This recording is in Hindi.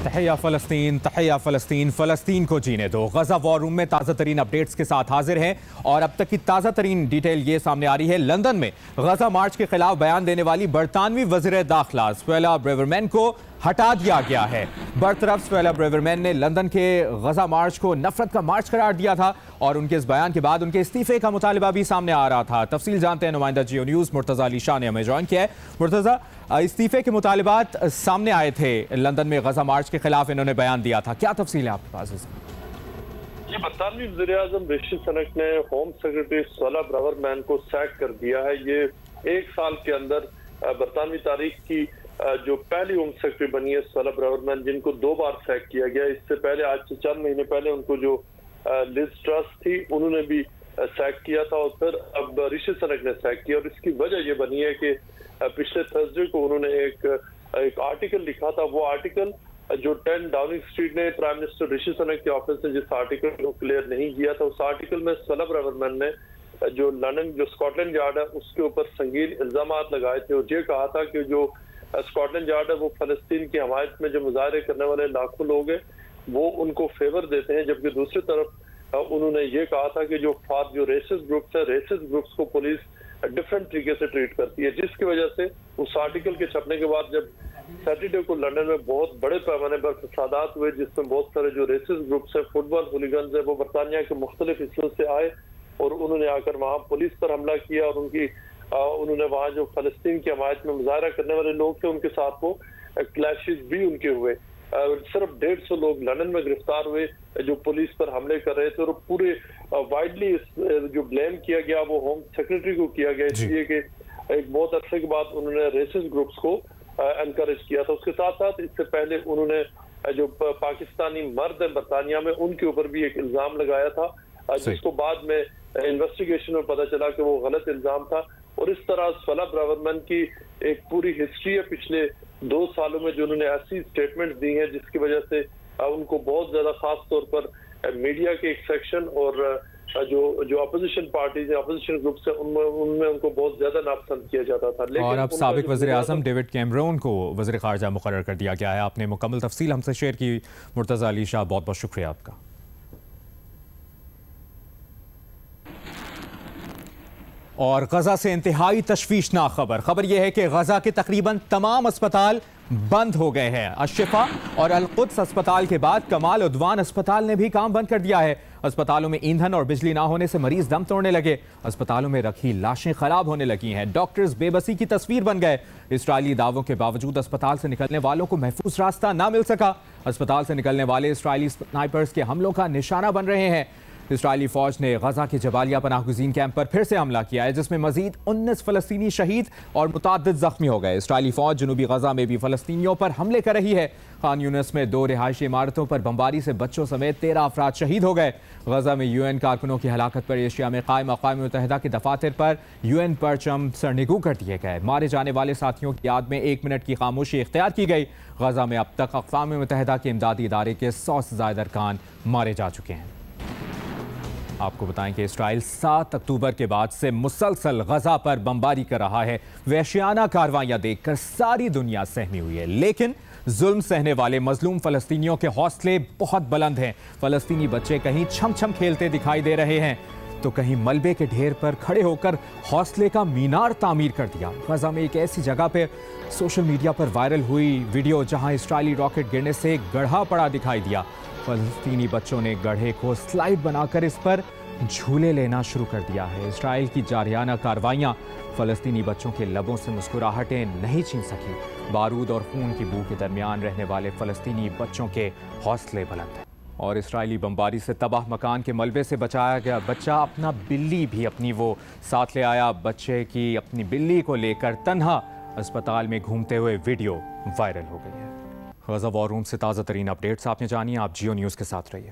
तहैया फ़लस्तीन, फ़लस्तीन को जीने दो। गजा वॉर रूम में ताज़ा तरीन अपडेट्स के साथ हाजिर हैं और अब तक की ताज़ा तरीन डिटेल ये सामने आ रही है। लंदन में गजा मार्च के खिलाफ बयान देने वाली बरतानवी वज़ीर दाखिला सुएला ब्रेवरमैन को हटा दिया गया है। बरतरफ सुएला ब्रेवरमैन ने लंदन के गजा मार्च को नफरत का मार्च करार दिया था और उनके इस बयान के बाद उनके इस्तीफे का मुतालिबा भी सामने आ रहा था। तफसील जानते हैं नुमाइंदा जियो न्यूज़ मुर्तज़ा अली शाह ने हमें ज्वाइन किया है। मुर्तज़ा, इस्तीफे के मुतालिबात सामने आए थे, लंदन में गजा मार्च के खिलाफ इन्होंने बयान दिया था, क्या तफसील है आपके पास इसकी? ये बरतानवी वज़ीर-ए-आज़म ऋषि सुनक ने होम सेक्रेटरी सुएला ब्रेवरमैन को सैक कर दिया है। ये एक साल के अंदर बरतानवी तारीख की जो पहली होम सेक्रेटरी बनी है सुएला ब्रेवरमैन, जिनको 2 बार सैक किया गया। इससे पहले आज से चंद महीने पहले उनको जो लिज ट्रस थी उन्होंने भी सैक किया था और फिर अब ऋषि सुनक ने सैक किया। और इसकी वजह ये बनी है कि पिछले थर्सडे को उन्होंने एक आर्टिकल लिखा था। वो आर्टिकल जो 10 डाउनिंग स्ट्रीट ने प्राइम मिनिस्टर ऋषि सुनक के ऑफिस से जिस आर्टिकल को क्लियर नहीं किया था, उस आर्टिकल में सुएला ब्रेवरमैन ने जो लंदन जो स्कॉटलैंड यार्ड है उसके ऊपर संगीन इल्जाम लगाए थे और ये कहा था कि जो स्कॉटलैंड यार्ड है वो फलस्तीन की हमायत में जो मुजाहरे करने वाले लाखों लोग हैं वो उनको फेवर देते हैं, जबकि दूसरी तरफ उन्होंने ये कहा था कि जो रेसिस्ट ग्रुप्स है, रेसिस्ट ग्रुप्स को पुलिस डिफरेंट तरीके से ट्रीट करती है, जिसकी वजह से उस आर्टिकल के छपने के बाद जब सैटरडे को लंदन में बहुत बड़े पैमाने पर फसादात हुए जिसमें बहुत सारे जो रेसिस्ट ग्रुप्स है, फुटबॉल हुलिगन्स है, वो बरतानिया के मुख्तलिफ हिस्सों से आए और उन्होंने आकर वहाँ पुलिस पर हमला किया और उन्होंने वहाँ जो फलस्तीन की हमायत में मुजाहरा करने वाले लोग थे उनके साथ वो क्लैशेस भी उनके हुए। सिर्फ 150 लोग लंदन में गिरफ्तार हुए जो पुलिस पर हमले कर रहे थे और पूरे वाइडली जो ब्लेम किया गया वो होम सेक्रेटरी को किया गया, इसलिए कि एक बहुत अरसे के बाद उन्होंने रेसिस्ट ग्रुप्स को एनकरेज किया था। उसके साथ साथ इससे पहले उन्होंने जो पाकिस्तानी मर्द है बरतानिया में उनके ऊपर भी एक इल्जाम लगाया था, जिसको बाद में इन्वेस्टिगेशन में पता चला कि वो गलत इल्जाम था। और इस तरह सुएला ब्रेवरमैन की एक पूरी हिस्ट्री है पिछले 2 सालों में जो उन्होंने ऐसी स्टेटमेंट दी हैं जिसकी वजह से उनको बहुत ज्यादा खास तौर पर मीडिया के एक सेक्शन और जो अपोजिशन पार्टीज है, अपोजिशन ग्रुप्स है, उनमें उनको बहुत ज्यादा नापसंद किया जाता था। लेकिन और अब साबिक वज़ीर आज़म डेविड कैमरून को वज़ीर ख़ारजा मुक़र्रर कर दिया गया है। आपने मुकम्मल तफसील हमसे शेयर की, मुर्तज़ा अली शाह, बहुत बहुत शुक्रिया आपका। और गजा से इंतहाई तशवीशनाक खबर यह है कि गजा के तकरीबन तमाम अस्पताल बंद हो गए हैं। अशिफा और अल-कुद्स अस्पताल के बाद कमाल उद्वान अस्पताल ने भी काम बंद कर दिया है। अस्पतालों में ईंधन और बिजली ना होने से मरीज दम तोड़ने लगे, अस्पतालों में रखी लाशें खराब होने लगी हैं, डॉक्टर्स बेबसी की तस्वीर बन गए। इस्राइली दावों के बावजूद अस्पताल से निकलने वालों को महफूज रास्ता ना मिल सका। अस्पताल से निकलने वाले इस्राइली स्नाइपर्स के हमलों का निशाना बन रहे हैं। इस्राइली फौज ने गजा के जबालिया पनाहगुज़ीन कैंप पर फिर से हमला किया है, जिसमें मजीद 19 फ़लस्तीनी शहीद और मुतअद्दिद ज़ख्मी हो गए। इस्राइली फौज जनूबी गजा में भी फ़लस्तीनियों पर हमले कर रही है। खान यूनिस में 2 रिहायशी इमारतों पर बमबारी से बच्चों समेत 13 अफराद शहीद हो गए। गजा में UN कारकुनों की हलाकत पर एशिया में कायम अक़वाम मुत्तहिदा के दफातर पर UN परचम सरनिगू कर दिए गए। मारे जाने वाले साथियों की याद में 1 मिनट की खामोशी इख्तियार की गई। गजा में अब तक अक़वाम मुत्तहिदा के इमदादी इदारे के 100 से ज़ायद अरकान मारे जा चुके हैं। आपको बताएं कि इस्राइल 7 अक्टूबर के बाद से मुसलसल गजा पर बमबारी कर रहा है। वहशियाना कार्रवाइयां देखकर सारी दुनिया सहमी हुई है, लेकिन जुल्म सहने वाले मजलूम फ़लस्तीनियों के हौसले बहुत बुलंद हैं। फ़लस्तीनी बच्चे कहीं छम छम खेलते दिखाई दे रहे हैं तो कहीं मलबे के ढेर पर खड़े होकर हौसले का मीनार तामीर कर दिया। गजा में एक ऐसी जगह पर सोशल मीडिया पर वायरल हुई वीडियो जहां इस्राइली रॉकेट गिरने से गड्ढा पड़ा दिखाई दिया। फ़लस्तीनी बच्चों ने गड्ढे को स्लाइड बनाकर इस पर झूले लेना शुरू कर दिया है। इस्राइल की जारियाना कार्रवाइयाँ फ़लस्तीनी बच्चों के लबों से मुस्कुराहटें नहीं छीन सकी। बारूद और खून की बू के दरमियान रहने वाले फ़लस्तीनी बच्चों के हौसले बुलंद हैं। और इस्राइली बमबारी से तबाह मकान के मलबे से बचाया गया बच्चा अपना बिल्ली भी अपनी वो साथ ले आया। बच्चे की अपनी बिल्ली को लेकर तन्हा अस्पताल में घूमते हुए वीडियो वायरल हो गई है। गजा वॉर रूम से ताज़ा तरीन अपडेट्स आपने जानी, आप जियो न्यूज़ के साथ रहिए।